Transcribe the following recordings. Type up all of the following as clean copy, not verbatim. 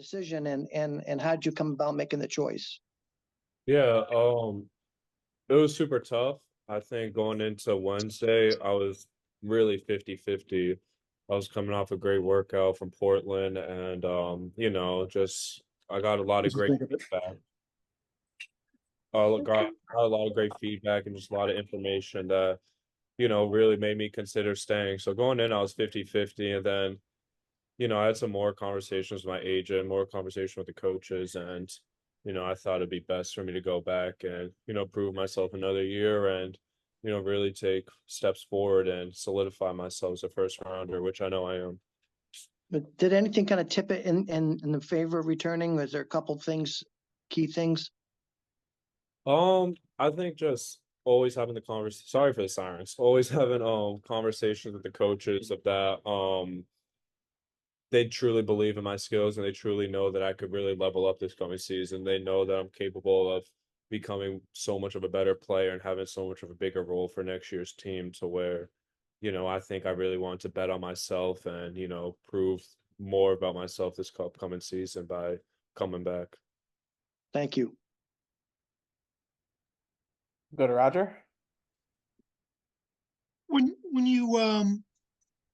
decision, and how did you come about making the choice? Yeah, it was super tough. I think going into Wednesday, I was really 50-50. I was coming off a great workout from Portland and just I got a lot of Just great think of it. feedback. I got a lot of great feedback and just a lot of information that, really made me consider staying. So going in, I was 50-50, and then, I had some more conversations with my agent, more conversation with the coaches, and, I thought it'd be best for me to go back and, prove myself another year and, really take steps forward and solidify myself as a first rounder, which I know I am. But did anything kind of tip it in the favor of returning? Was there a couple things, key things? I think just always having the conversation. Sorry for the sirens. Always having conversations with the coaches of that. They truly believe in my skills and they truly know that I could really level up this coming season. They know that I'm capable of becoming so much of a better player and having so much of a bigger role for next year's team to where, I think I really want to bet on myself and, prove more about myself this upcoming season by coming back. Thank you. Go to Roger. When you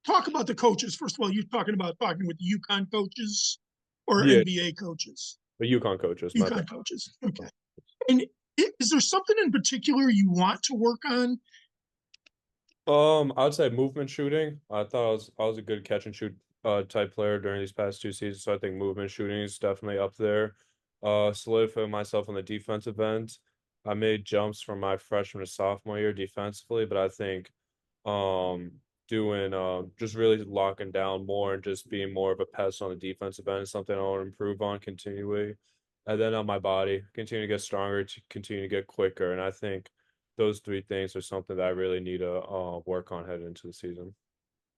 talk about the coaches, first of all, you're talking about talking with UConn coaches or Yeah, NBA coaches? the UConn coaches, my bad. UConn coaches. Okay. And is there something in particular you want to work on? I'd say movement shooting. I thought I was a good catch and shoot type player during these past two seasons. So I think movement shooting is definitely up there. Solidifying myself on the defensive end. I made jumps from my freshman to sophomore year defensively, but I think doing just really locking down more and just being more of a pest on the defensive end is something I want to improve on continually. And then on my body, continue to get stronger, to continue to get quicker. And I think those three things are something that I really need to work on heading into the season.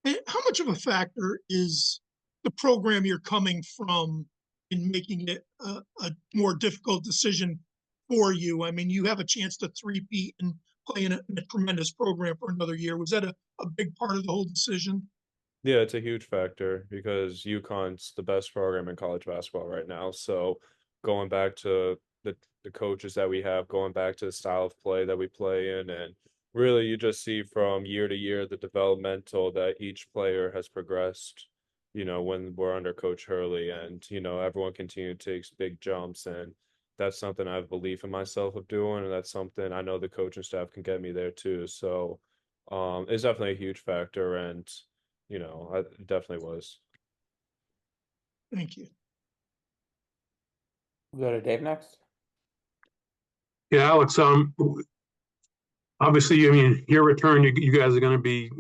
And how much of a factor is the program you're coming from in making it a more difficult decision for you? I mean, you have a chance to three-peat and play in a tremendous program for another year. Was that a big part of the whole decision? Yeah, it's a huge factor because UConn's the best program in college basketball right now. So going back to the coaches that we have, going back to the style of play that we play in, and really you just see from year to year the developmental that each player has progressed, when we're under Coach Hurley and, everyone continued to take big jumps and that's something I have belief in myself of doing, and that's something I know the coaching staff can get me there too. So it's definitely a huge factor and I definitely was. Thank you. We'll go to Dave next. Yeah, Alex, obviously, I mean, your return, you guys are going to be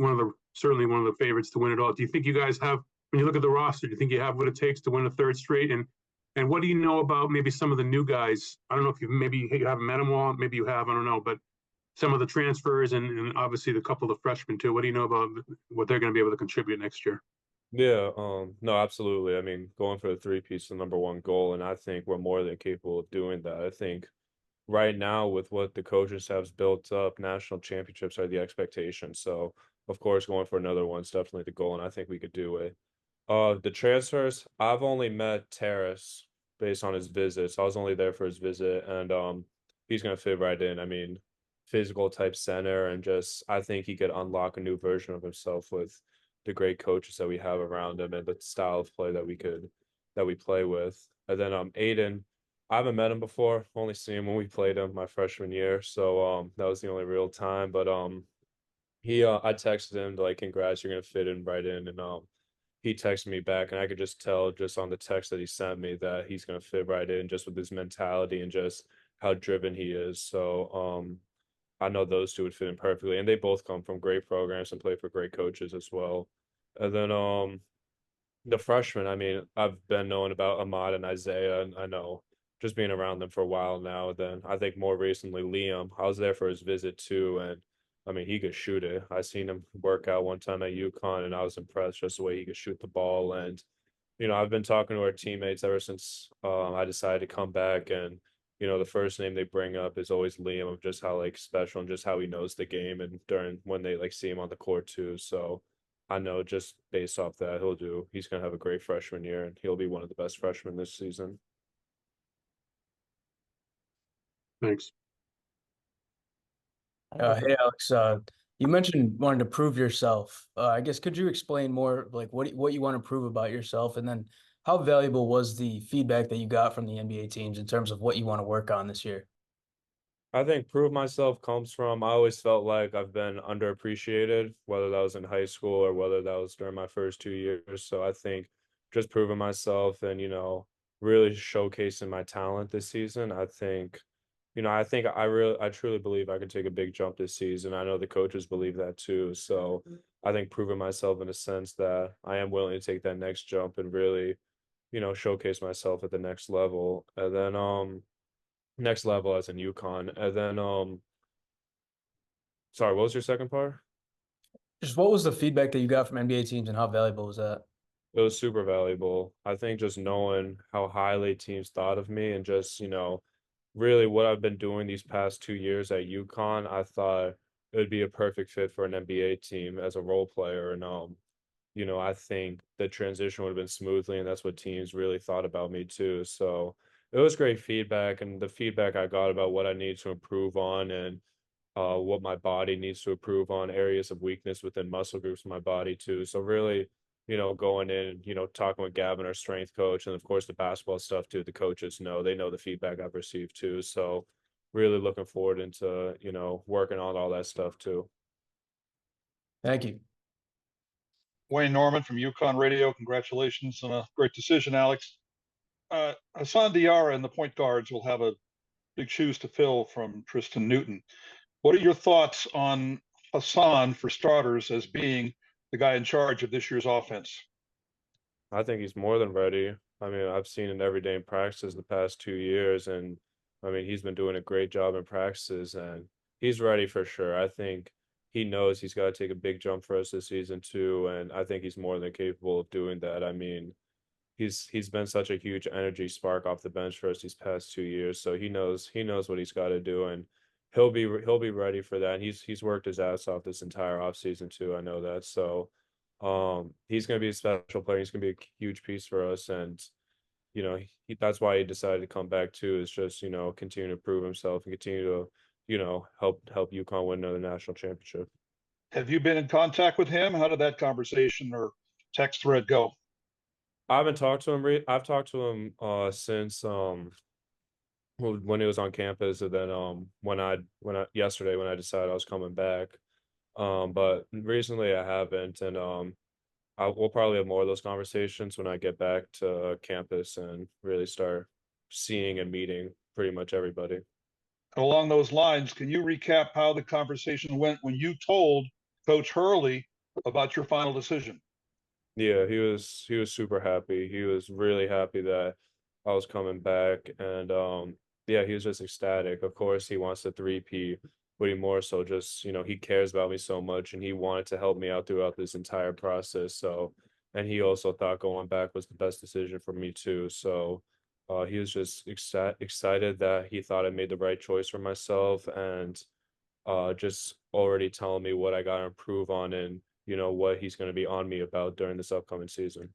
certainly one of the favorites to win it all. Do you think you guys have, when you look at the roster, do you think you have what it takes to win a third straight? And what do you know about maybe some of the new guys? I don't know if you haven't met them all, maybe you have, I don't know, but some of the transfers and obviously the couple of freshmen too. What do you know about what they're going to be able to contribute next year? Yeah, no, absolutely. I mean, going for the three-piece is the number one goal, and I think we're more than capable of doing that. I think right now with what the coaching staff's built up, national championships are the expectation. So of course, going for another one's definitely the goal, and I think we could do it. The transfers, I've only met Terrace based on his visits. I was only there for his visit, and he's gonna fit right in. I mean, physical type center, and just I think he could unlock a new version of himself with the great coaches that we have around him and the style of play that we play with. And then Aiden, I haven't met him before, only seen him when we played him my freshman year. So that was the only real time. But he I texted him like congrats, you're gonna fit in right in, and he texted me back and I could just tell just on the text that he sent me that he's gonna fit right in just with his mentality and just how driven he is. So I know those two would fit in perfectly. And they both come from great programs and play for great coaches as well. And then the freshmen, I mean, I've been knowing about Ahmad and Isaiah, and I know just being around them for a while now. Then I think more recently Liam, I was there for his visit too, and I mean he could shoot it. I seen him work out one time at UConn, and I was impressed just the way he could shoot the ball. And I've been talking to our teammates ever since I decided to come back, and the first name they bring up is always Liam of just how like special and just how he knows the game, and during when they like see him on the court too. So I know just based off that he's gonna have a great freshman year and he'll be one of the best freshmen this season. Thanks. Hey Alex, you mentioned wanting to prove yourself. I guess could you explain more like what you want to prove about yourself, and then how valuable was the feedback that you got from the NBA teams in terms of what you want to work on this year? I think prove myself comes from I always felt like I've been underappreciated, whether that was in high school or whether that was during my first 2 years. So I think just proving myself and, really showcasing my talent this season, I truly believe I could take a big jump this season. I know the coaches believe that too. So I think proving myself in a sense that I am willing to take that next jump and really, showcase myself at the next level. And then, next level as in UConn. And then sorry, what was your second part? Just what was the feedback that you got from NBA teams, and how valuable was that? It was super valuable. I think just knowing how highly teams thought of me and just, really what I've been doing these past 2 years at UConn, I thought it would be a perfect fit for an NBA team as a role player. And I think the transition would have been smoothly, and that's what teams really thought about me too. So it was great feedback, and the feedback I got about what I need to improve on and what my body needs to improve on, areas of weakness within muscle groups in my body too. So really, going in, talking with Gavin, our strength coach, and of course the basketball stuff too. The coaches they know the feedback I've received too. So really looking forward into, working on all that stuff too. Thank you. Wayne Norman from UConn Radio. Congratulations on a great decision, Alex. Hassan Diarra and the point guards will have a big shoes to fill from Tristan Newton. What are your thoughts on Hassan for starters as being the guy in charge of this year's offense? I think he's more than ready. I mean, I've seen it every day in practices the past 2 years, and I mean, he's been doing a great job in practices, and he's ready for sure. I think he knows he's got to take a big jump for us this season too, and I think he's more than capable of doing that. I mean, he's been such a huge energy spark off the bench for us these past 2 years, so he knows what he's got to do, and he'll be ready for that. And he's worked his ass off this entire offseason too. I know that. So he's going to be a special player. He's going to be a huge piece for us, and that's why he decided to come back too. Is just continue to prove himself and continue to help UConn win another national championship. Have you been in contact with him? How did that conversation or text thread go? I haven't talked to him. I've talked to him since when he was on campus, and then yesterday when I decided I was coming back. But recently I haven't, and we'll probably have more of those conversations when I get back to campus and really start seeing and meeting pretty much everybody. Along those lines, can you recap how the conversation went when you told Coach Hurley about your final decision? Yeah, he was super happy. He was really happy that I was coming back, and yeah, he was just ecstatic. Of course, he wants to three-peat, but he more so just, he cares about me so much, and he wanted to help me out throughout this entire process. So, and he also thought going back was the best decision for me too. So, he was just excited that he thought I made the right choice for myself, and just already telling me what I got to improve on and what he's going to be on me about during this upcoming season.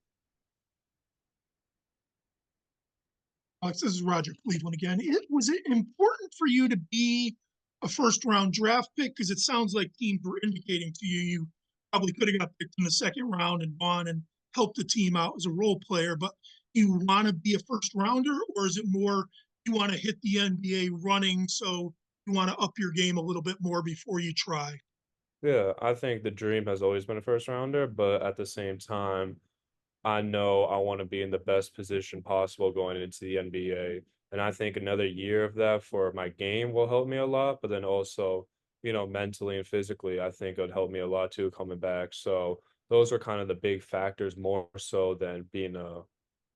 Alex, this is Roger Cleveland again. Was it important for you to be a first-round draft pick? Because it sounds like teams were indicating to you you probably could have got picked in the second round and gone and helped the team out as a role player. But you want to be a first-rounder, or is it more you want to hit the NBA running, so you want to up your game a little bit more before you try? Yeah, I think the dream has always been a first rounder, but at the same time, I know I want to be in the best position possible going into the NBA. And I think another year of that for my game will help me a lot, but then also, mentally and physically, I think it would help me a lot too coming back. So those are kind of the big factors more so than being a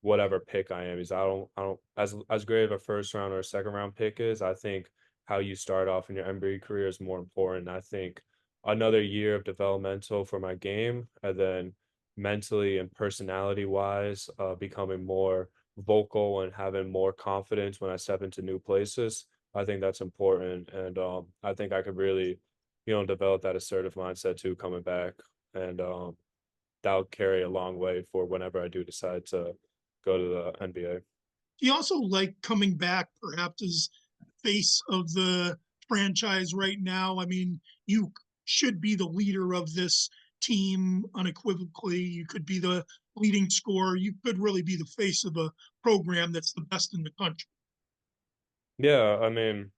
whatever pick I am. Is I don't as great of a first round or a second round pick is, I think how you start off in your NBA career is more important. I think another year of developmental for my game, and then mentally and personality wise, becoming more vocal and having more confidence when I step into new places. I think that's important. And I think I could really, develop that assertive mindset too coming back. And that'll carry a long way for whenever I do decide to go to the NBA. Do you also like coming back perhaps as face of the franchise right now? I mean, you should be the leader of this team unequivocally. You could be the leading scorer. You could really be the face of a program that's the best in the country. Yeah, I mean,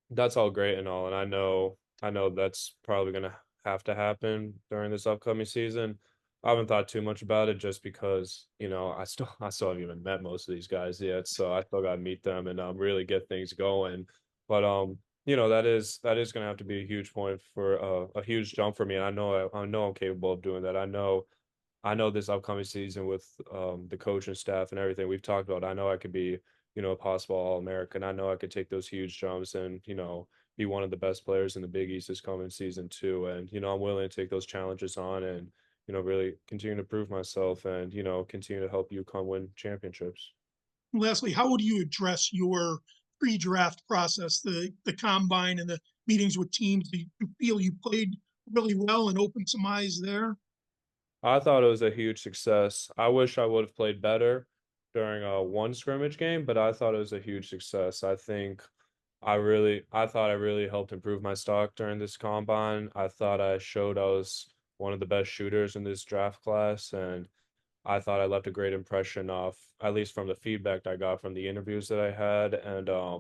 that's all great and all, and I know that's probably gonna have to happen during this upcoming season. I haven't thought too much about it just because, I still haven't even met most of these guys yet, so I still gotta meet them and really get things going. But that is gonna have to be a huge point for a huge jump for me. And I know I'm capable of doing that. I know this upcoming season with the coaching staff and everything we've talked about, I know I could be, a possible All-American. I know I could take those huge jumps and, be one of the best players in the Big East this coming season too. And, I'm willing to take those challenges on and, really continue to prove myself and, continue to help UConn win championships. Lastly, how would you address your pre-draft process, the combine and the meetings with teams? Do you feel you played really well and opened some eyes there? I thought it was a huge success. I wish I would have played better during one scrimmage game, but I thought it was a huge success. I thought I really helped improve my stock during this combine. I thought I showed I was one of the best shooters in this draft class, and I thought I left a great impression off, at least from the feedback I got from the interviews that I had, and I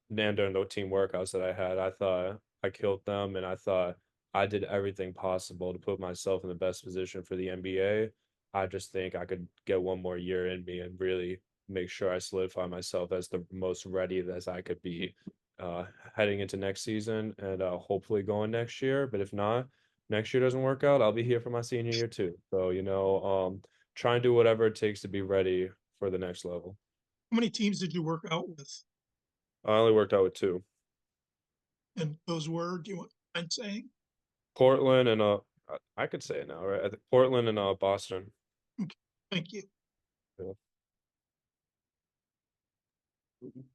and during the team workouts that I had, I thought I killed them, and I thought I did everything possible to put myself in the best position for the NBA. I just think I could get one more year in me and really make sure I solidify myself as the most ready as I could be uh, heading into next season and hopefully going next year. But if not, next year doesn't work out, I'll be here for my senior year too. So, try and do whatever it takes to be ready for the next level. How many teams did you work out with? I only worked out with two. And those were, do you mind saying? Portland and I could say it now, right? I think Portland and Boston. Thank you.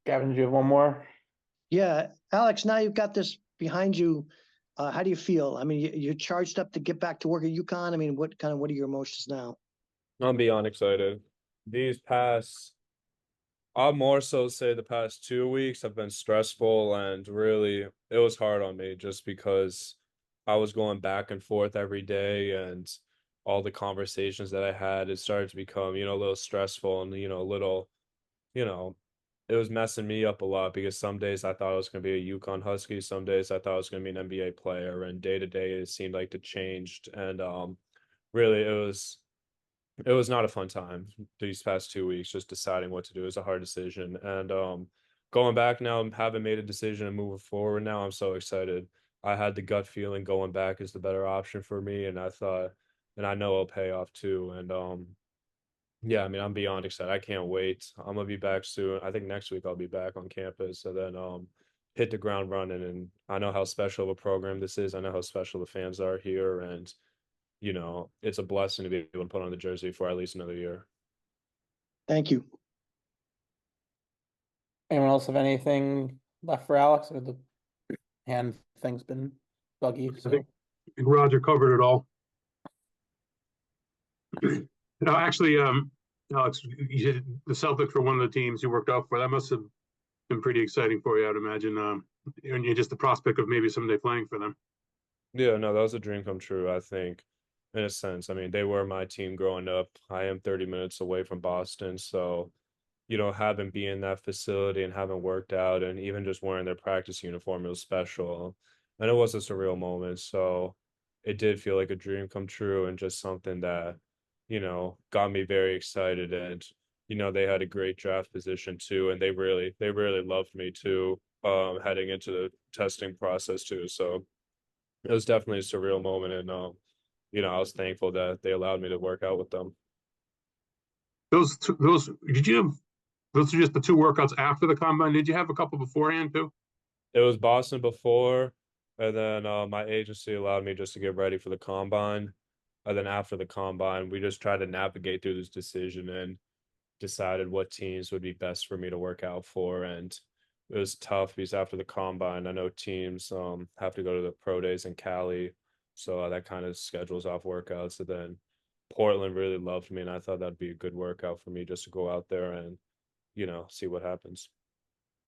Gavin, do you have one more? Yeah, Alex, now you've got this behind you. How do you feel? I mean, you're charged up to get back to work at UConn. I mean, what are your emotions now? I'm beyond excited. These past, I'll more so say the past 2 weeks have been stressful and really it was hard on me just because I was going back and forth every day and all the conversations that I had, it started to become, a little stressful and, a little, you know, it was messing me up a lot because some days I thought I was going to be a UConn Husky, some days I thought I was going to be an NBA player, and day to day it seemed like it changed. And really, it was not a fun time these past 2 weeks. Just deciding what to do is a hard decision, and going back now, having made a decision and moving forward now, I'm so excited. I had the gut feeling going back is the better option for me, and I thought, and I know it'll pay off too. And yeah, I mean, I'm beyond excited. I can't wait. I'm gonna be back soon. I think next week I'll be back on campus, and then hit the ground running. And I know how special of a program this is. I know how special the fans are here, and it's a blessing to be able to put on the jersey for at least another year. Thank you. Anyone else have anything left for Alex, or the hand thing's been buggy? So think Roger covered it all. No, actually, Alex, the Celtics were one of the teams you worked out for. That must have been pretty exciting for you, I'd imagine. And just the prospect of maybe someday playing for them. Yeah, no, that was a dream come true, I think, in a sense. I mean, they were my team growing up. I am 30 minutes away from Boston, so having been in that facility and having worked out and even just wearing their practice uniform, it was special. And it was a surreal moment. So it did feel like a dream come true and just something that, got me very excited. And, they had a great draft position too. And they really loved me too, heading into the testing process too. So it was definitely a surreal moment. And, I was thankful that they allowed me to work out with them. Those are just the two workouts after the combine. Did you have a couple beforehand too? It was Boston before, and then my agency allowed me just to get ready for the combine. And then after the combine, we just tried to navigate through this decision and decided what teams would be best for me to work out for. And it was tough because after the combine, I know teams have to go to the pro days in Cali. So that kind of schedules off workouts. And then Portland really loved me, and I thought that'd be a good workout for me just to go out there and, see what happens.